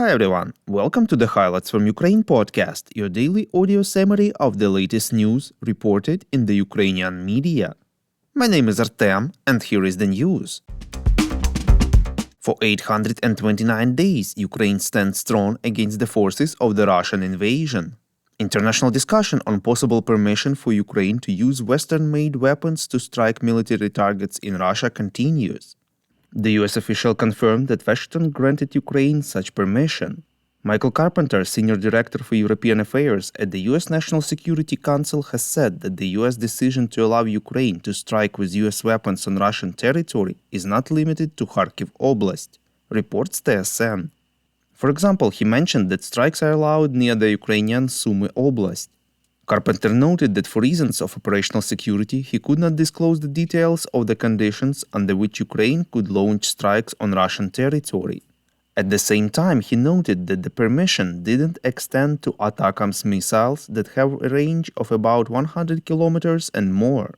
Hi everyone, welcome to the Highlights from Ukraine podcast, your daily audio summary of the latest news reported in the Ukrainian media. My name is Artem, and here is the news. For 829 days, Ukraine stands strong against the forces of the Russian invasion. International discussion on possible permission for Ukraine to use Western-made weapons to strike military targets in Russia continues. The US official confirmed that Washington granted Ukraine such permission. Michael Carpenter, Senior Director for European Affairs at the US National Security Council, has said that the US decision to allow Ukraine to strike with US weapons on Russian territory is not limited to Kharkiv Oblast, reports TSN. For example, he mentioned that strikes are allowed near the Ukrainian Sumy Oblast. Carpenter noted that for reasons of operational security, he could not disclose the details of the conditions under which Ukraine could launch strikes on Russian territory. At the same time, he noted that the permission didn't extend to ATACMS missiles that have a range of about 100 kilometers and more.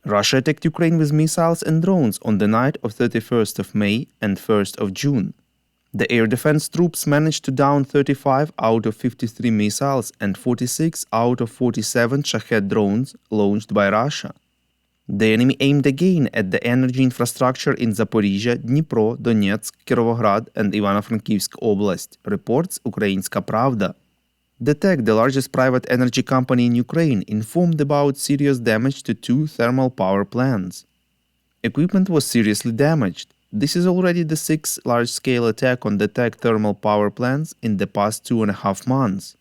Russia attacked Ukraine with missiles and drones on the night of 31st of May and 1st of June. The air defense troops managed to down 35 out of 53 missiles and 46 out of 47 Shahed drones launched by Russia. The enemy aimed again at the energy infrastructure in Zaporizhia, Dnipro, Donetsk, Kirovograd and Ivano-Frankivsk Oblast, reports Ukrainska Pravda. The TEC, the largest private energy company in Ukraine, informed about serious damage to two thermal power plants. Equipment was seriously damaged. This is already the sixth large-scale attack on the TEC thermal power plants in the past 2.5 months.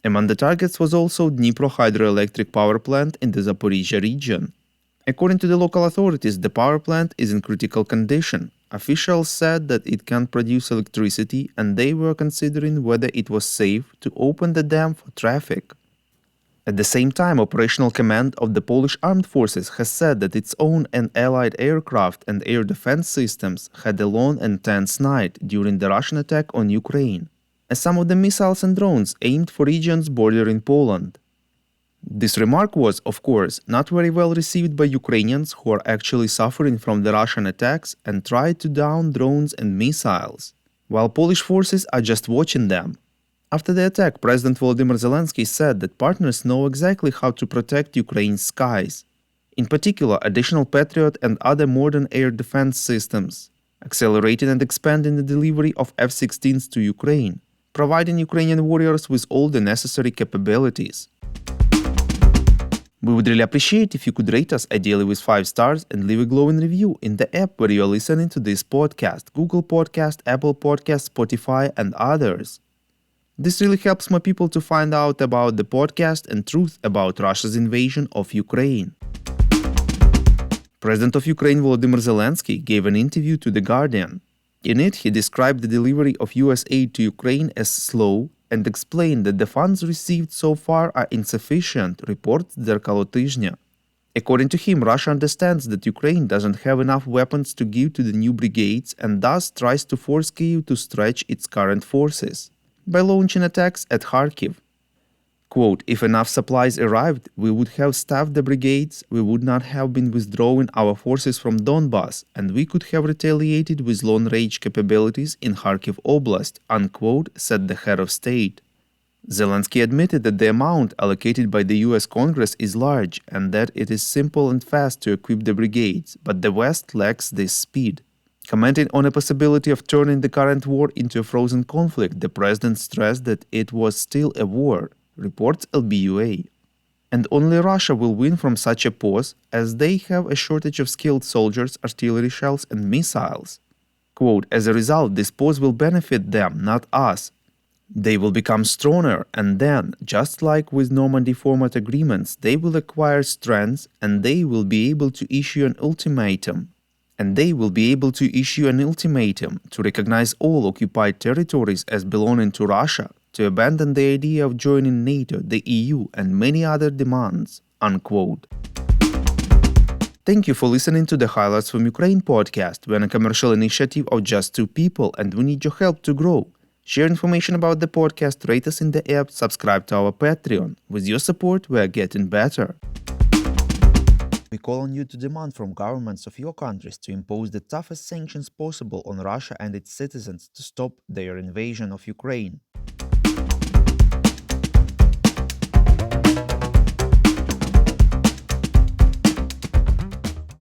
Among the targets was also Dnipro hydroelectric power plant in the Zaporizhia region. According to the local authorities, the power plant is in critical condition. Officials said that it can't produce electricity, and they were considering whether it was safe to open the dam for traffic. At the same time, Operational Command of the Polish Armed Forces has said that its own and allied aircraft and air defense systems had a long and tense night during the Russian attack on Ukraine, as some of the missiles and drones aimed for regions bordering Poland. This remark was, of course, not very well received by Ukrainians who are actually suffering from the Russian attacks and tried to down drones and missiles, while Polish forces are just watching them. After the attack, President Volodymyr Zelensky said that partners know exactly how to protect Ukraine's skies. In particular, additional Patriot and other modern air defense systems, accelerating and expanding the delivery of F-16s to Ukraine, providing Ukrainian warriors with all the necessary capabilities. We would really appreciate if you could rate us ideally with 5 stars and leave a glowing review in the app where you are listening to this podcast, Google Podcast, Apple Podcast, Spotify and others. This really helps more people to find out about the podcast and truth about Russia's invasion of Ukraine. President of Ukraine Volodymyr Zelensky gave an interview to The Guardian. In it, he described the delivery of US aid to Ukraine as slow and explained that the funds received so far are insufficient, reports Zerkalo Tizhnya. According to him, Russia understands that Ukraine doesn't have enough weapons to give to the new brigades and thus tries to force Kyiv to stretch its current forces by launching attacks at Kharkiv. Quote, if enough supplies arrived, we would have staffed the brigades, we would not have been withdrawing our forces from Donbass, and we could have retaliated with long-range capabilities in Kharkiv Oblast, unquote, said the head of state. Zelensky admitted that the amount allocated by the US Congress is large and that it is simple and fast to equip the brigades, but the West lacks this speed. Commenting on a possibility of turning the current war into a frozen conflict, the president stressed that it was still a war, reports LBUA. And only Russia will win from such a pause, as they have a shortage of skilled soldiers, artillery shells and missiles. Quote, as a result, this pause will benefit them, not us. They will become stronger, and then, just like with Normandy format agreements, they will acquire strength and they will be able to issue an ultimatum. To recognize all occupied territories as belonging to Russia, to abandon the idea of joining NATO, the EU, and many other demands, unquote. Thank you for listening to the Highlights from Ukraine podcast. We're a commercial initiative of just 2 people, and we need your help to grow. Share information about the podcast, rate us in the app, subscribe to our Patreon. With your support, we are getting better. We call on you to demand from governments of your countries to impose the toughest sanctions possible on Russia and its citizens to stop their invasion of Ukraine.